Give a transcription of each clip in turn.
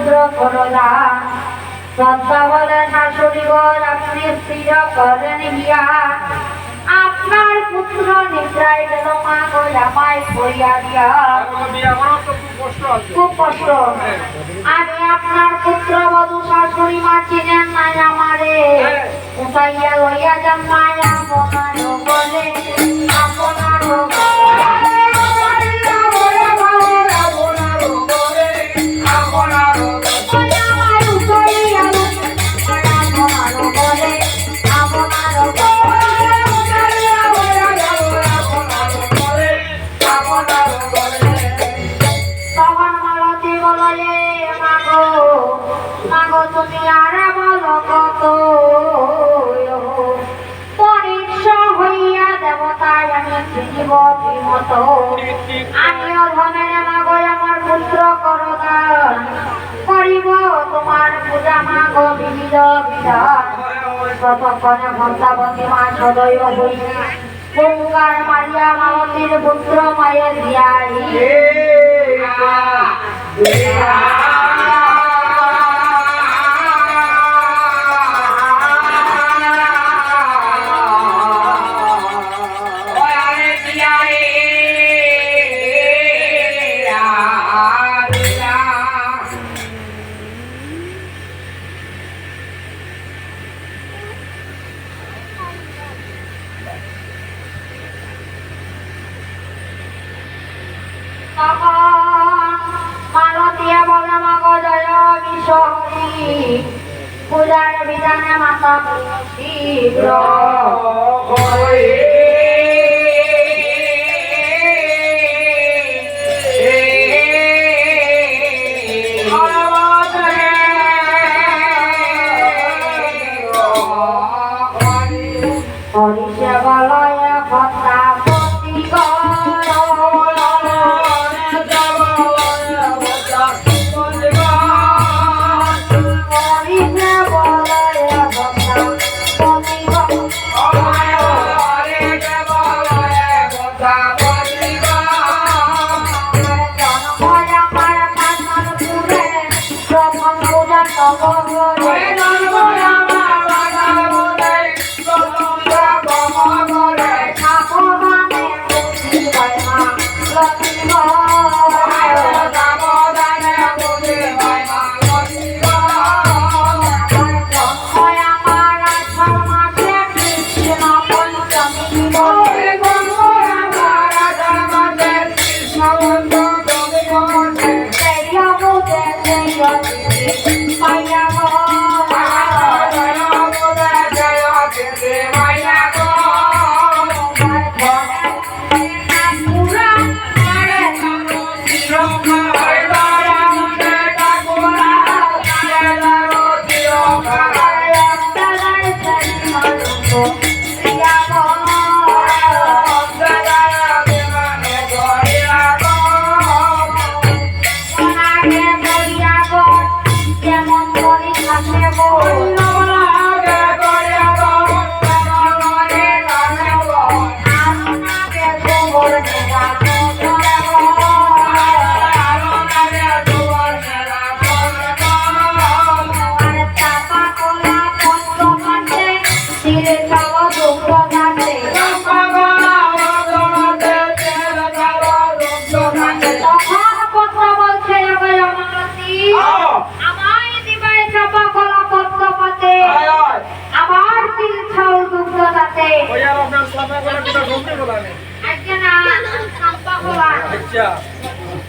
পুত্র করলা সত্তা বলে শাশুড়ি বল আপনি স্থির করেন গিয়া আপনার পুত্র নিদ্রায় গেল মা গো আমায় কইয়া দিয়া খুব কষ্ট আমি আপনার পুত্র বধূ শাশুড়ি মা চিনেন নাই আমারে উঠাইয়া লইয়া যান মায়া আপনার বলে আপনার তুমি আরে বলো কত পরীক্ষা হইয়া দেবতায় আমি চিনিব বিমত আমিও ধনের মাগো আমার পুত্র করদান করিব তোমার পূজা মাগো বিবিধ বিধান ততক্ষণে ঘণ্টাবতী মা সদৈব হইয়া গঙ্গার মারিয়া মালতীর পুত্র মায়ের দিয়াই মালতীয়া বলে মাগো জয় বিশ্বহরি পূজার বিধানে মাতা শীঘ্র হরিষে বলয় কথা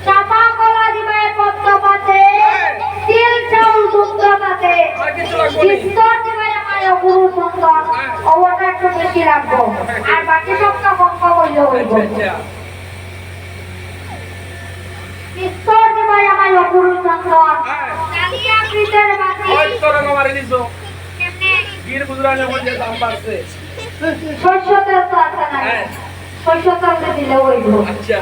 চাপা কলা দিবে পদ্মপাতে তিল চাউল দুগ্ধপাতে বিস্তর দিবে আমার গুরু সুন্দর ওটা একটু বেশি রাখবো আর বাকি সবটা বন্ধ করলে হইব বিস্তর দিবে আমার গুরু সুন্দর কালিয়া কৃতের বাতি ওই তোর মারি দিছো কেমনে গির গুজরানে মধ্যে দাম বাড়ছে শস্য তেল তো আছে না শস্য তেল দিলে হইব আচ্ছা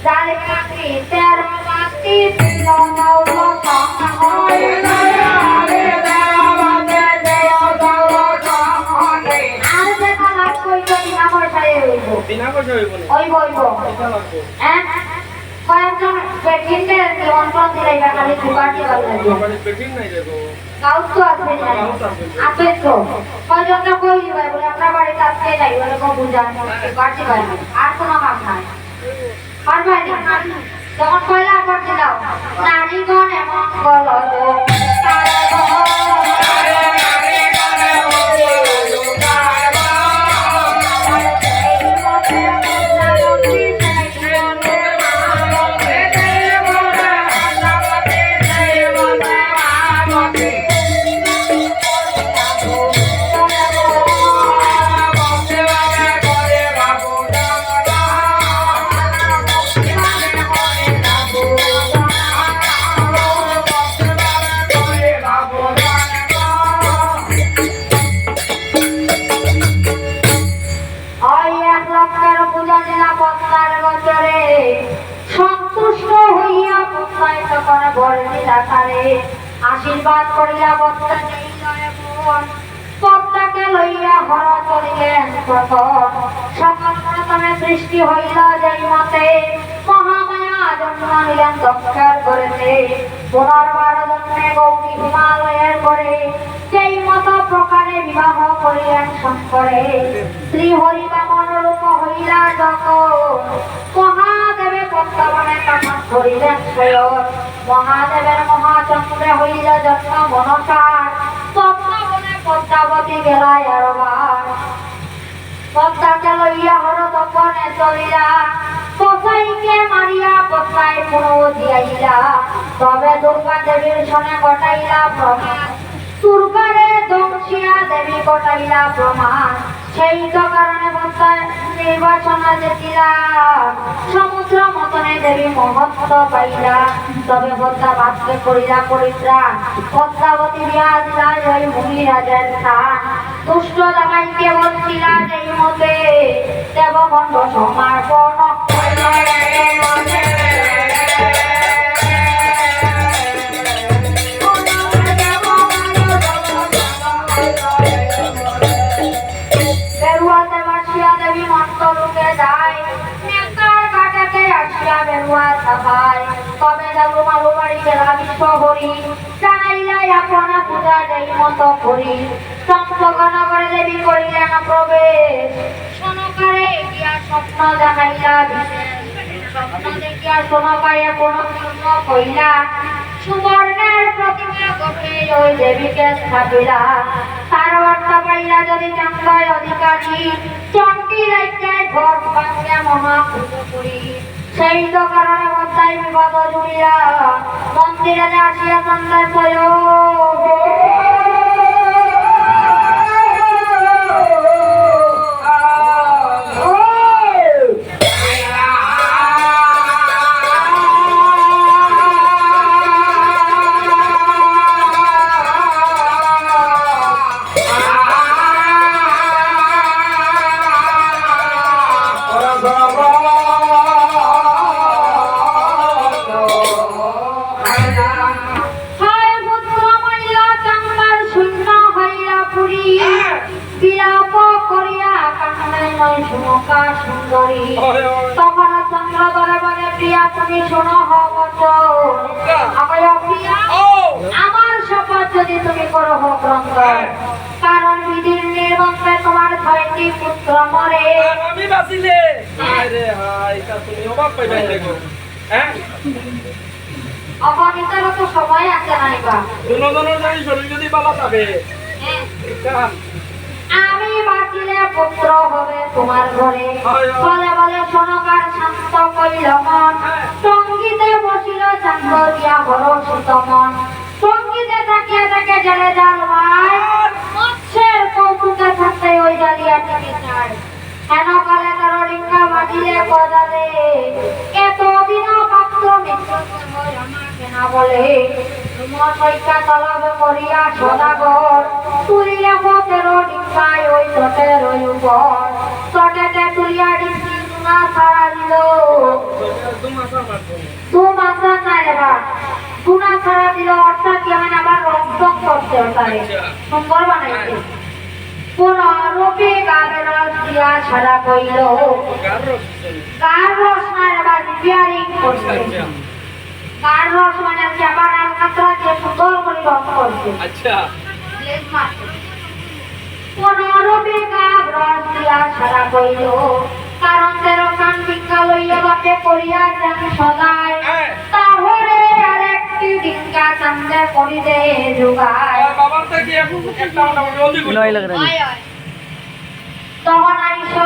জালে কাটি তের বাতি দিল নাও কথা হয় না রে দেওয়াতে দেও দাও কামনে আর যে কালা কই কই আমার সাথে হইব বিনা পয়সা হইব না হইব এটা লাগবে হ্যাঁ কয়েকজন পেশেন্টের জীবন পথ দিলাইবা খালি সুপারটি বাজলাইবা মানে পেটিং নাই দেখো গাউস তো আছে না আছে তো কয়জনকে কই দিবা বলে আপনার বাড়িতে আজকে যাই বলে কো বুঝান সুপারটি বাজবে আর কোনো কাম নাই পারবাই না যখন কয়লা করতে দাও নারীগণ এমন বলো সন্তুষ্ট হইয়া প্রত্যায়িত করে বর্ণিলা তারে আশীর্বাদ করিয়া বত্তা পদ্মাকে লইয়া হর চলিলেন প্রথম সকল প্রথমে সৃষ্টি হইল যেই মতে মহামায়া জন্ম নিলেন দক্ষার করেছে পুনর্বার জন্মে গৌরী হিমালয়ের করে সেই মত প্রকারে বিবাহ করিলেন শঙ্করে শ্রী হরি বামন রূপ হইলা জগৎ মহাদেবে পদ্মাবনে কামন করিলেন স্বয়ং মহাদেবের মহাচন্দ্রে হইল যত্ন মনসার পদ্মাবনে পদ্মাবতী গেলায় আরবার পদ্মাকে লইয়া হর তপনে চলিলা কসাইকে মারিয়া পদ্মায় পুনঃ দিয়াইলা তবে দুর্গা দেবীর সনে ঘটাইলা প্রমাণ দুর্গারে দংশিয়া দেবী ঘটাইলা প্রমাণ সেই তো কারণে পদ্মায় নির্বাচনা যেতিলা সমুদ্র মতনে দেবী মহত্ব পাইলা তবে পদ্মা বাসকে করিলা পরিত্রাণ পদ্মাবতী বিয়া দিলা জয় ভূমি রাজার স্থান দুষ্ট দামাইকে বলছিলা যেই মতে দেবখণ্ড সমার্পণ বেরুয়াতে বাসিয়া দেবী মন্ত্রলোকে যায় নেতার কাটাতে আসিয়া বেরুয়া সাফায় কবে যাবো মালু বাড়ি গেলা বিশ্ব হরি জানাইলাই আপনা পূজা যেই মতো করি চম্পকনগরে দেবী করিলেন প্রবেশ সনকারে গিয়া স্বপ্ন দেখাইলা স্বপ্ন দেখিয়া সোনকায়ে কোন কর্ম কইলা সুবর্ণের প্রতিমা গঠে ওই দেবীকে স্থাপিলা তার বার্তা পাইলা যদি চন্দ্রয় অধিকারী চন্ডী রাজ্যায় ঘর ভাঙ্গিয়া মহাপুজো করি সেই তো কারণে পদ্মায় বিপদ জুড়িয়া মন্দিরে আসিয়া চন্দ্রের তখন চন্দ্র বলে বলে প্রিয়া তুমি শোনো আমার শপথ যদি তুমি করো হোক গ্রন্থ কারণ বিধির নির্বন্ধে তোমার 6টি পুত্র মরে আমি বাঁচিলে আরে হাই তা তুমি অবাক পাইবে দেখো হ্যাঁ অগণিতেরও তো সময় আছে নাইবা দুজনের যদি শরীর যদি বালা যাবে আমি বাঁচিলে পুত্র হবে তোমার ঘরে বলে বলে সোনকার শান্ত কইল মন সঙ্গীতে বসিল চান্দ দিয়া বড় সুতমন সঙ্গীতে থাকিয়া থাকে জলে জাল ভাই মৎস্যের কৌতুকে থাকতে ওই জালিয়া থেকে চায় হেন কালে তার লিঙ্গা বাজিলে কদালে এত দিন পাত্র মিত্র আমাকে না বলে তোমার পৈকা তলবে করিয়া সদাগর তুলিলে পথের ডিঙ্গায় ওই তটের ওই উপর তটেতে তুলিয়া ডিঙ্গি দুনা ছাড়া দিল দু মাসা নাই রেবা দুনা ছাড়া দিল অর্থাৎ কেমন আবার রক্তম করতে পারে সুন্দর বানাইছে পুনরূপে গাবের দিয়া ছাড়া কইল কার রস নাই রেবা রিপেয়ারিং করছে কার রস মানে চাবার আলকাতরা যে সুন্দর করে রস করছে আচ্ছা 15 বিঘা রস দিয়া সারা কইল কারণ 13 কান ভিক্ষা লইয়া বাপে করিয়া যান সদাই তাহলে আরেকটি ভিক্ষা চান্দে করি দে জোগায় বাবার থেকে একটা মোটামুটি জলদি নয় লাখ তখন আইসা